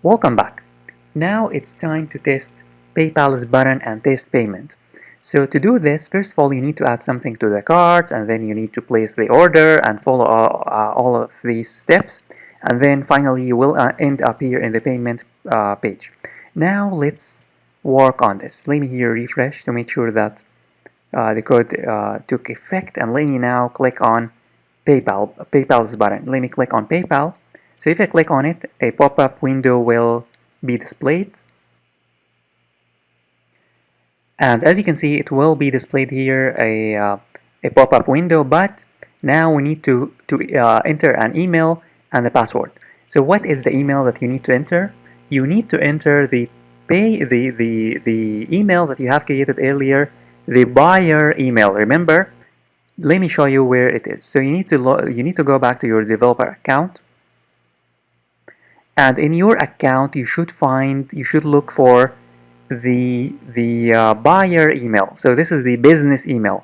Welcome back. Now it's time to test PayPal's button and test payment. So to do this, first of all, you need to add something to the cart, and then you need to place the order and follow all of these steps. And then finally, you will end up here in the payment page. Now let's work on this. Let me here refresh to make sure that the code took effect, and let me now click on PayPal's button. Let me click on PayPal. So if I click on it, a pop-up window will be displayed. And as you can see, it will be displayed here, a pop-up window, but now we need to enter an email and a password. So what is the email that you need to enter? You need to enter the email that you have created earlier, the buyer email. Remember, let me show you where it is. So you need to go back to your developer account, and in your account you should look for the buyer email. So this is the business email.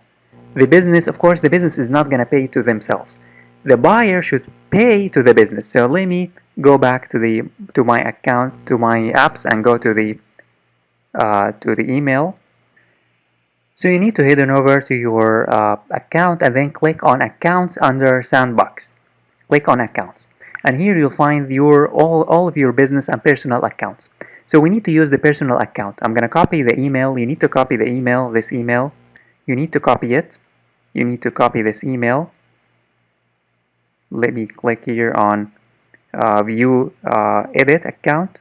The business, of course, the business is not going to pay to themselves. The buyer should pay to the business. So let me go back to my account, to my apps, and go to the email. So you need to head on over to your account and then click on Accounts under Sandbox. Click on Accounts, and here you'll find all of your business and personal accounts. So we need to use the personal account. I'm going to copy the email. You need to copy the email, this email. You need to copy it. You need to copy this email. Let me click here on View Edit Account.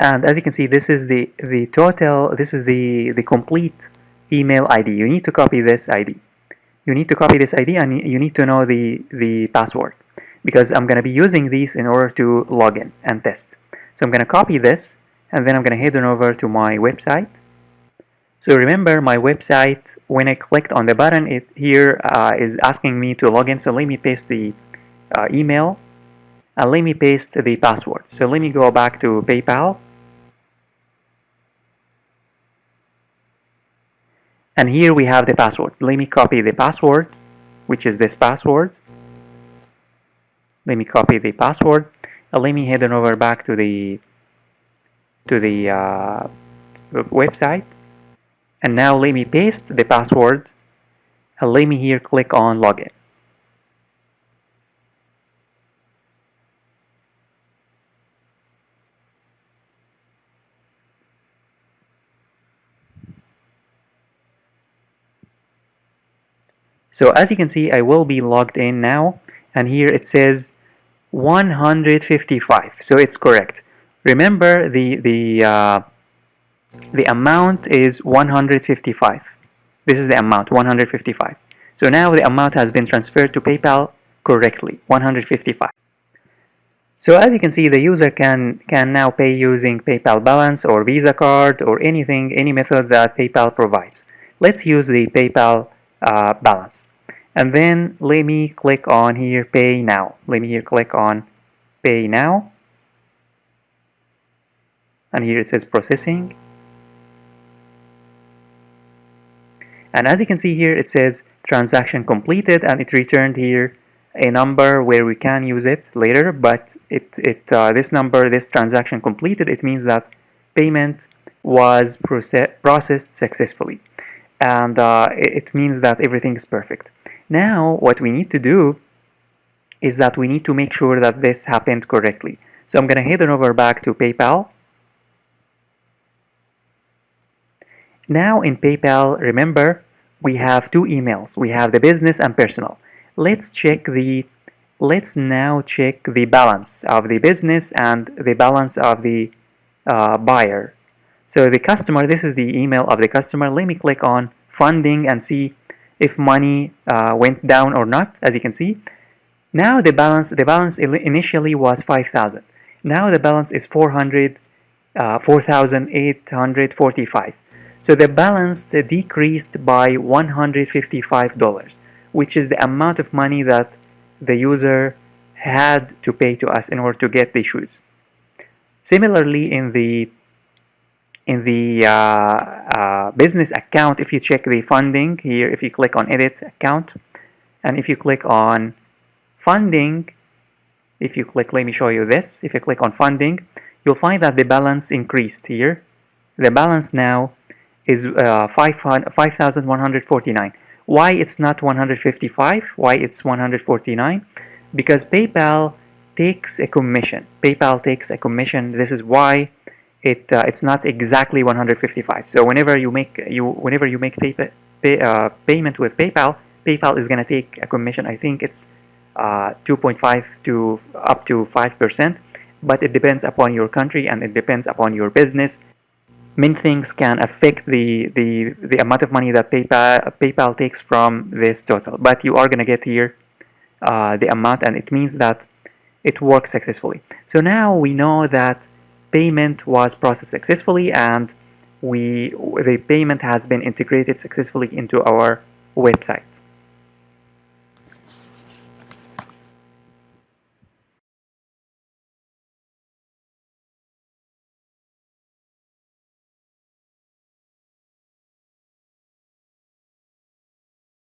And as you can see, this is the total, this is the complete email ID. You need to copy this ID. You need to copy this ID, and you need to know the password, because I'm going to be using these in order to log in and test. So I'm going to copy this, and then I'm going to head on over to my website. So remember, my website, when I clicked on the button, it here is asking me to log in. So let me paste the email, and let me paste the password. So let me go back to PayPal. And here we have the password. Let me copy the password, which is this password. Let me copy the password. And let me head on over back to the website. And now let me paste the password. And let me here click on Login. So as you can see, I will be logged in now, and here it says 155. So it's correct. Remember, the amount is 155. This is the amount, 155. So now the amount has been transferred to PayPal correctly, 155. So as you can see, the user can now pay using PayPal balance or Visa card or anything, any method that PayPal provides. Let's use the PayPal balance. And then let me click on here, Pay Now. Let me here click on Pay Now. And here it says Processing. And as you can see here, it says Transaction Completed, and it returned here a number where we can use it later, but this number, this transaction completed, it means that payment was processed successfully. And it means that everything is perfect. Now what we need to do is that we need to make sure that this happened correctly. So I'm going to head on over back to PayPal. Now in PayPal, remember, we have two emails. We have the business and personal. Let's now check the balance of the business and the balance of the buyer. So the customer, this is the email of the customer. Let me click on funding and see if money went down or not. As you can see, now the balance initially was 5,000. Now the balance is 4,845. So the balance decreased by $155, which is the amount of money that the user had to pay to us in order to get the shoes. Similarly, in in the business account, if you check the funding here, if you click on edit account, and if you click on funding, if you click, let me show you this, if you click on funding, you'll find that the balance increased here. The balance now is 5,149. Why it's not 155? Why it's 149? Because PayPal takes a commission. PayPal takes a commission. This is why it's not exactly 155. So whenever you make payment with PayPal, PayPal is gonna take a commission. I think it's 2.5 to up to 5%, but it depends upon your country and it depends upon your business. Many things can affect the amount of money that PayPal takes from this total, but you are gonna get here the amount, and it means that it works successfully. So now we know that payment was processed successfully, and the payment has been integrated successfully into our website.